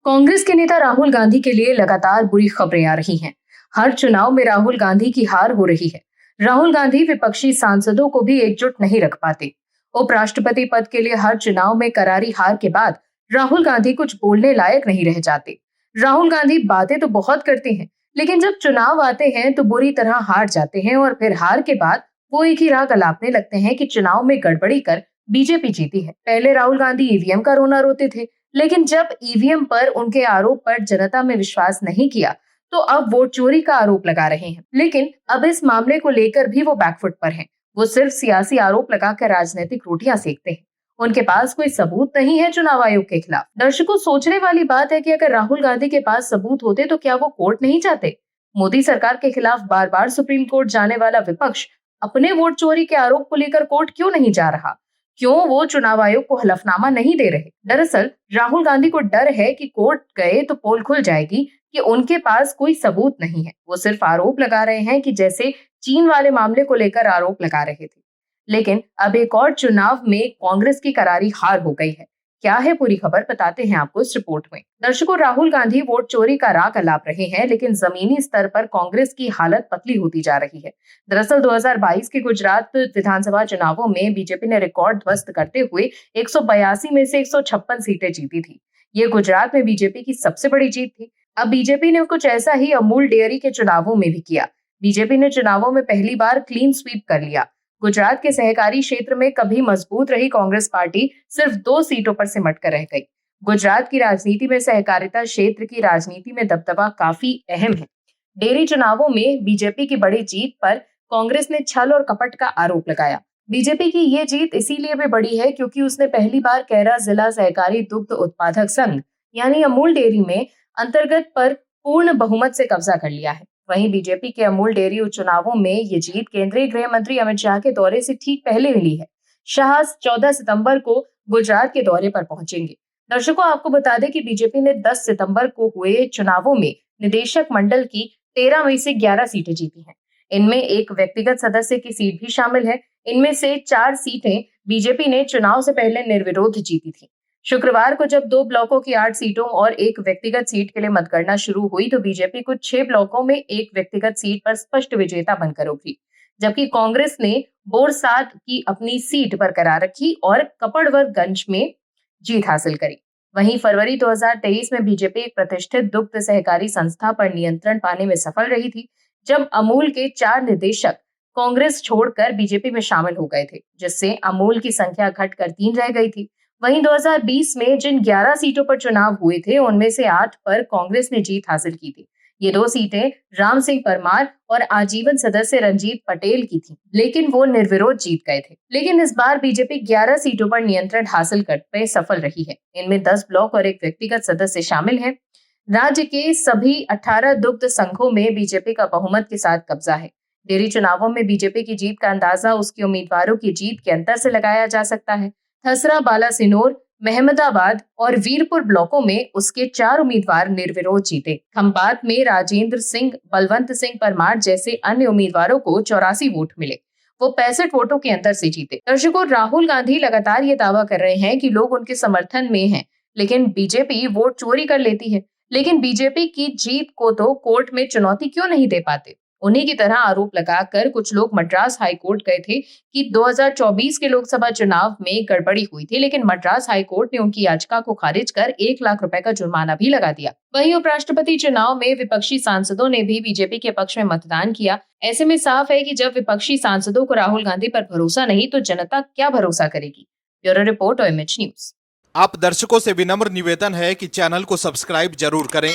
कांग्रेस के नेता राहुल गांधी के लिए लगातार बुरी खबरें आ रही हैं। हर चुनाव में राहुल गांधी की हार हो रही है। राहुल गांधी विपक्षी सांसदों को भी एकजुट नहीं रख पाते। उपराष्ट्रपति पद के लिए हर चुनाव में करारी हार के बाद राहुल गांधी कुछ बोलने लायक नहीं रह जाते। राहुल गांधी बातें तो बहुत करते हैं, लेकिन जब चुनाव आते हैं तो बुरी तरह हार जाते हैं और फिर हार के बाद वो एक ही राग अलापने लगते हैं कि चुनाव में गड़बड़ी कर बीजेपी जीती है। पहले राहुल गांधी ईवीएम का रोना रोते थे, लेकिन जब ईवीएम पर उनके आरोप पर जनता में विश्वास नहीं किया तो अब वोट चोरी का आरोप लगा रहे हैं। लेकिन अब इस मामले को लेकर भी वो बैकफुट पर हैं। वो सिर्फ सियासी आरोप लगाकर राजनीतिक रोटियां सेकते हैं। उनके पास कोई सबूत नहीं है चुनाव आयोग के खिलाफ। दर्शकों, सोचने वाली बात है कि अगर राहुल गांधी के पास सबूत होते तो क्या वो कोर्ट नहीं जाते? मोदी सरकार के खिलाफ बार बार सुप्रीम कोर्ट जाने वाला विपक्ष अपने वोट चोरी के आरोप को लेकर कोर्ट क्यों नहीं जा रहा? क्यों वो चुनाव आयोग को हलफनामा नहीं दे रहे? दरअसल राहुल गांधी को डर है कि कोर्ट गए तो पोल खुल जाएगी कि उनके पास कोई सबूत नहीं है। वो सिर्फ आरोप लगा रहे हैं कि जैसे चीन वाले मामले को लेकर आरोप लगा रहे थे। लेकिन अब एक और चुनाव में कांग्रेस की करारी हार हो गई है। क्या है पूरी खबर, बताते हैं आपको इस रिपोर्ट में। दर्शकों, राहुल गांधी वोट चोरी का राग अलाप रहे हैं, लेकिन जमीनी स्तर पर कांग्रेस की हालत पतली होती जा रही है। दरअसल 2022 के गुजरात विधानसभा चुनावों में बीजेपी ने रिकॉर्ड ध्वस्त करते हुए 182 में से 156 सीटें जीती थी। ये गुजरात में बीजेपी की सबसे बड़ी जीत थी। अब बीजेपी ने कुछ ऐसा ही अमूल डेयरी के चुनावों में भी किया। बीजेपी ने चुनावों में पहली बार क्लीन स्वीप कर लिया। गुजरात के सहकारी क्षेत्र में कभी मजबूत रही कांग्रेस पार्टी सिर्फ 2 सीटों पर सिमट कर रह गई। गुजरात की राजनीति में सहकारिता क्षेत्र की राजनीति में दबदबा काफी अहम है। डेयरी चुनावों में बीजेपी की बड़ी जीत पर कांग्रेस ने छल और कपट का आरोप लगाया। बीजेपी की ये जीत इसीलिए भी बड़ी है क्योंकि उसने पहली बार कैरा जिला सहकारी दुग्ध उत्पादक संघ यानी अमूल डेयरी में अंतर्गत पर पूर्ण बहुमत से कब्जा कर लिया है। वहीं बीजेपी के अमूल डेयरी उपचुनावों में ये जीत केंद्रीय गृह मंत्री अमित शाह के दौरे से ठीक पहले मिली है। शाह 14 सितंबर को गुजरात के दौरे पर पहुंचेंगे। दर्शकों, आपको बता दें कि बीजेपी ने 10 सितंबर को हुए चुनावों में निदेशक मंडल की 13 में से 11 सीटें जीती हैं। इनमें एक व्यक्तिगत सदस्य की सीट भी शामिल है। इनमें से 4 सीटें बीजेपी ने चुनाव से पहले निर्विरोध जीती थी। शुक्रवार को जब 2 ब्लॉकों की 8 सीटों और एक व्यक्तिगत सीट के लिए मतगणना शुरू हुई तो बीजेपी कुछ 6 ब्लॉकों में एक व्यक्तिगत सीट पर स्पष्ट विजेता बनकर उभरी, जबकि कांग्रेस ने बोरसाद की अपनी सीट बरकरार रखी और कपड़वरगंज में जीत हासिल करी। वहीं फरवरी 2023 में बीजेपी एक प्रतिष्ठित दुग्ध सहकारी संस्था पर नियंत्रण पाने में सफल रही थी, जब अमूल के 4 निदेशक कांग्रेस छोड़कर बीजेपी में शामिल हो गए थे, जिससे अमूल की संख्या घटकर 3 रह गई थी। वहीं 2020 में जिन 11 सीटों पर चुनाव हुए थे उनमें से 8 पर कांग्रेस ने जीत हासिल की थी। ये 2 सीटें राम सिंह परमार और आजीवन सदस्य रंजीत पटेल की थी, लेकिन वो निर्विरोध जीत गए थे। लेकिन इस बार बीजेपी 11 सीटों पर नियंत्रण हासिल करने में सफल रही है। इनमें 10 ब्लॉक और एक व्यक्तिगत सदस्य शामिल है। राज्य के सभी 18 दुग्ध संघों में बीजेपी का बहुमत के साथ कब्जा है। डेयरी चुनावों में बीजेपी की जीत का अंदाजा उसके उम्मीदवारों की जीत के अंतर से लगाया जा सकता है। थसरा, बालासिनोर, महमदाबाद और वीरपुर ब्लॉकों में उसके 4 उम्मीदवार निर्विरोध जीते। खंबात में राजेंद्र सिंह, बलवंत सिंह परमार जैसे अन्य उम्मीदवारों को 84 वोट मिले। वो 65 वोटों के अंतर से जीते। दर्शकों, राहुल गांधी लगातार ये दावा कर रहे हैं कि लोग उनके समर्थन में हैं, लेकिन बीजेपी वोट चोरी कर लेती है। लेकिन बीजेपी की जीत को तो कोर्ट में चुनौती क्यों नहीं दे पाते? उन्हीं की तरह आरोप लगाकर कुछ लोग मद्रास हाई कोर्ट गए थे कि 2024 के लोकसभा चुनाव में गड़बड़ी हुई थी, लेकिन मद्रास हाई कोर्ट ने उनकी याचिका को खारिज कर 1 लाख रुपए का जुर्माना भी लगा दिया। वहीं उपराष्ट्रपति चुनाव में विपक्षी सांसदों ने भी बीजेपी के पक्ष में मतदान किया। ऐसे में साफ है कि जब विपक्षी सांसदों को राहुल गांधी पर भरोसा नहीं तो जनता क्या भरोसा करेगी? Bureau report, OMH news. आप दर्शकों से विनम्र निवेदन है कि चैनल को सब्सक्राइब जरूर करें